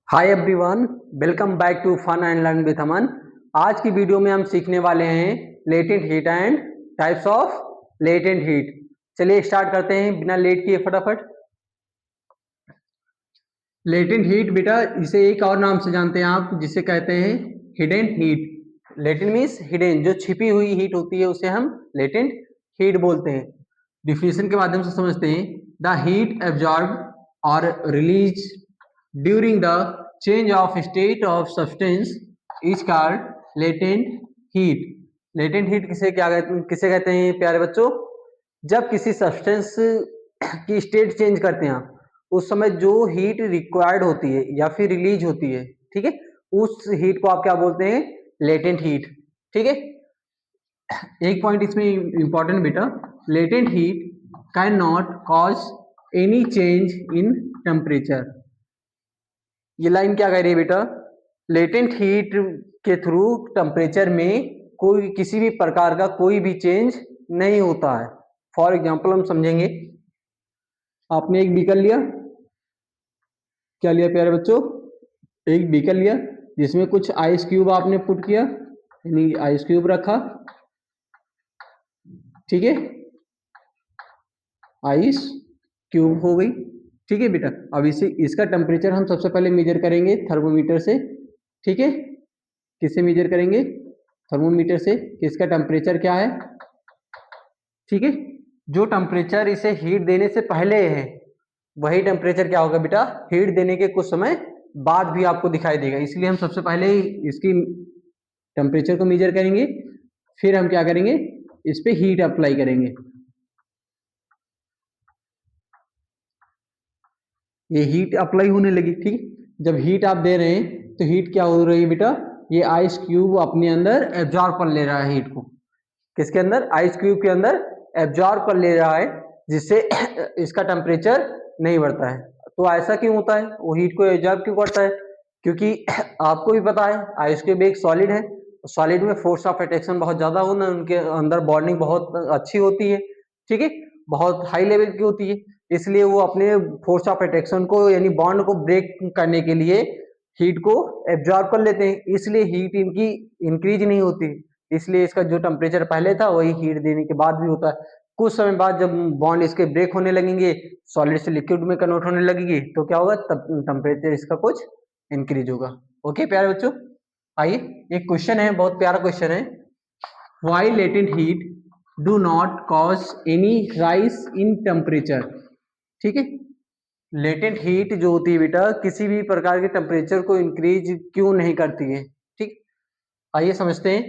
Hi everyone, welcome back to fun and learn with Aman. आज की video में हम सीखने वाले हैं latent heat and types of latent heat. चलिए स्टार्ट करते हैं बिना लेट किए फटाफट। लेटेंट हीट बेटा इसे एक और नाम से जानते हैं आप, जिसे कहते हैं hidden heat. Latent means hidden, जो छिपी हुई हीट होती है उसे हम लेटेंट हीट बोलते हैं। डिफिनेशन के माध्यम से समझते हैं। द हीट एब्जॉर्ब और release during the change of state of substance is called latent heat। latent heat किसे कहते हैं प्यारे बच्चों? जब किसी सब्सटेंस की स्टेट चेंज करते हैं आप, उस समय जो हीट रिक्वायर्ड होती है या फिर रिलीज होती है, ठीक है, उस हीट को आप क्या बोलते हैं? Latent heat. ठीक है, एक पॉइंट इसमें इंपॉर्टेंट बेटा, latent heat can not cause any change in temperature. ये लाइन क्या कह रही है बेटा? लेटेंट हीट के थ्रू टेम्परेचर में कोई किसी भी प्रकार का कोई भी चेंज नहीं होता है। फॉर एग्जांपल हम समझेंगे। आपने एक बीकर लिया, क्या लिया प्यारे बच्चों? एक बीकर लिया जिसमें कुछ आइस क्यूब आपने पुट किया, यानी आइस क्यूब रखा, ठीक है, आइस क्यूब हो गई। ठीक है बेटा, अब इसे इसका टेम्परेचर हम सबसे पहले मेजर करेंगे थर्मोमीटर से। ठीक है, किससे मेजर करेंगे? थर्मोमीटर से। इसका टेम्परेचर क्या है? ठीक है, जो टेम्परेचर इसे हीट देने से पहले है वही टेम्परेचर क्या होगा बेटा? हीट देने के कुछ समय बाद भी आपको दिखाई देगा। इसलिए हम सबसे पहले इसकी टेम्परेचर को मेजर करेंगे, फिर हम क्या करेंगे? इस पे हीट अप्लाई करेंगे। ये हीट अप्लाई होने लगी। ठीक, जब हीट आप दे रहे हैं तो हीट क्या हो रही है बेटा? ये आइस क्यूब अपने अंदर एब्जॉर्ब कर ले रहा है हीट को। किसके अंदर? आइस क्यूब के अंदर एब्जॉर्ब कर ले रहा है, जिससे इसका टेम्परेचर नहीं बढ़ता है। तो ऐसा क्यों होता है? वो हीट को एब्जॉर्ब क्यों करता है? क्योंकि आपको भी पता है आइस क्यूब एक सॉलिड है। सॉलिड में फोर्स ऑफ अट्रैक्शन बहुत ज्यादा होना, उनके अंदर बॉन्डिंग बहुत अच्छी होती है। ठीक है, बहुत हाई लेवल की होती है। इसलिए वो अपने फोर्स ऑफ अट्रैक्शन को यानी बॉन्ड को ब्रेक करने के लिए हीट को एब्जॉर्ब कर लेते हैं। इसलिए हीट इनकी इंक्रीज नहीं होती। इसलिए इसका जो टेम्परेचर पहले था वही हीट देने के बाद भी होता है। कुछ समय बाद जब बॉन्ड इसके ब्रेक होने लगेंगे, सॉलिड से लिक्विड में कन्वर्ट होने लगेगी, तो क्या होगा? तब टेम्परेचर इसका कुछ इंक्रीज होगा। ओके प्यारे बच्चों, आइए एक क्वेश्चन है, बहुत प्यारा क्वेश्चन है। Why latent heat do not cause any rise in temperature. ठीक है, लेटेंट हीट जो होती है बेटा किसी भी प्रकार के टेम्परेचर को इंक्रीज क्यों नहीं करती है? ठीक, आइए समझते हैं।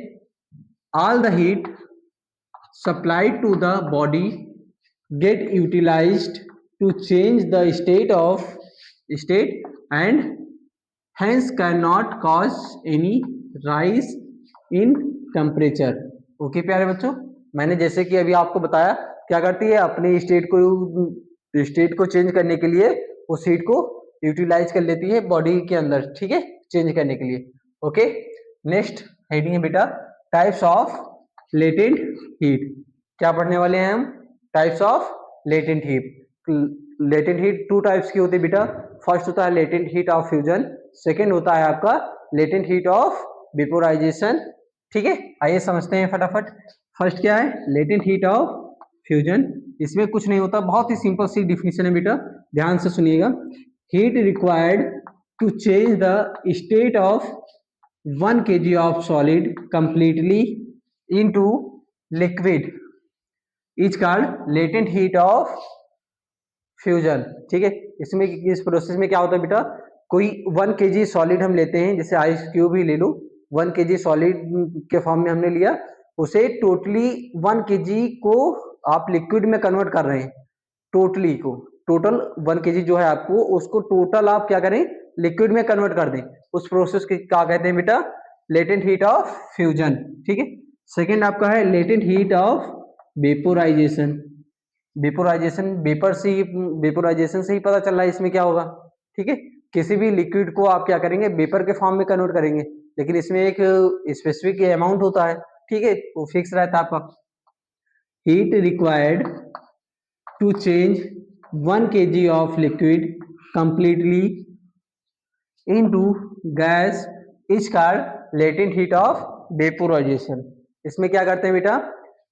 All the heat supplied to the body get utilized to change the state and hence cannot cause any rise in temperature। Okay प्यारे बच्चों, मैंने जैसे कि अभी आपको बताया, क्या करती है? अपनी स्टेट को चेंज करने के लिए उस हीट को यूटिलाइज कर लेती है बॉडी के अंदर। ठीक है, चेंज करने के लिए। ओके, नेक्स्ट हेडिंग है बेटा टाइप्स ऑफ लेटेंट हीट। क्या पढ़ने वाले हैं हम? Types of latent heat. Latent heat two types की होती है बेटा। फर्स्ट होता है latent heat of fusion, second होता है आपका लेटेंट हीट ऑफ वेपोराइजेशन। ठीक है, आइए समझते हैं फटाफट। फर्स्ट क्या है? Latent heat of fusion. इसमें कुछ नहीं होता, बहुत ही सिंपल सी डिफिनेशन है बेटा, ध्यान से सुनिएगा। Heat required to change the state of 1 kg of solid completely into liquid is called latent heat of fusion। ठीक है, इसमें इस प्रोसेस में क्या होता है बेटा? कोई 1 kg सॉलिड हम लेते हैं, जैसे आइस क्यूब ही ले लो, 1 kg सॉलिड के फॉर्म में हमने लिया, उसे टोटली 1 kg को आप लिक्विड में कन्वर्ट कर रहे हैं। टोटली को, टोटल 1 kg जो है आपको, उसको टोटल आप क्या करें? लिक्विड में कन्वर्ट कर दें। उस प्रोसेस की क्या कहते हैं बेटा? Latent heat of fusion. ठीक है, सेकेंड आपका है latent heat of vaporisation. Vaporisation, vaporisation से ही पता चल रहा है इसमें क्या होगा। ठीक है, किसी भी लिक्विड को आप क्या करेंगे? वेपर के फॉर्म में कन्वर्ट करेंगे, लेकिन इसमें एक स्पेसिफिक अमाउंट होता है। ठीक है, वो फिक्स रहता है आपका। Heat required to change 1 kg of liquid completely into gas is called latent heat of vaporisation. इसमें क्या करते हैं बेटा,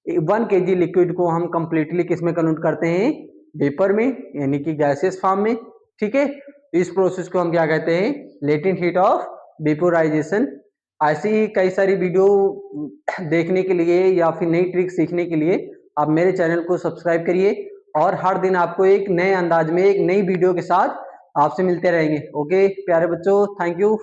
1 kg लिक्विड को हम कंप्लीटली किस में कन्वर्ट करते हैं, वेपर में, यानी कि गैसेस फॉर्म में। ठीक है, इस प्रोसेस को हम क्या कहते हैं, लेटेंट हीट ऑफ वेपोराइजेशन। ऐसी ही कई सारी वीडियो देखने के लिए या फिर नई ट्रिक सीखने के लिए आप मेरे चैनल को सब्सक्राइब करिए, और हर दिन आपको एक नए अंदाज में एक नई वीडियो के साथ आपसे मिलते रहेंगे। ओके प्यारे बच्चों, थैंक यू।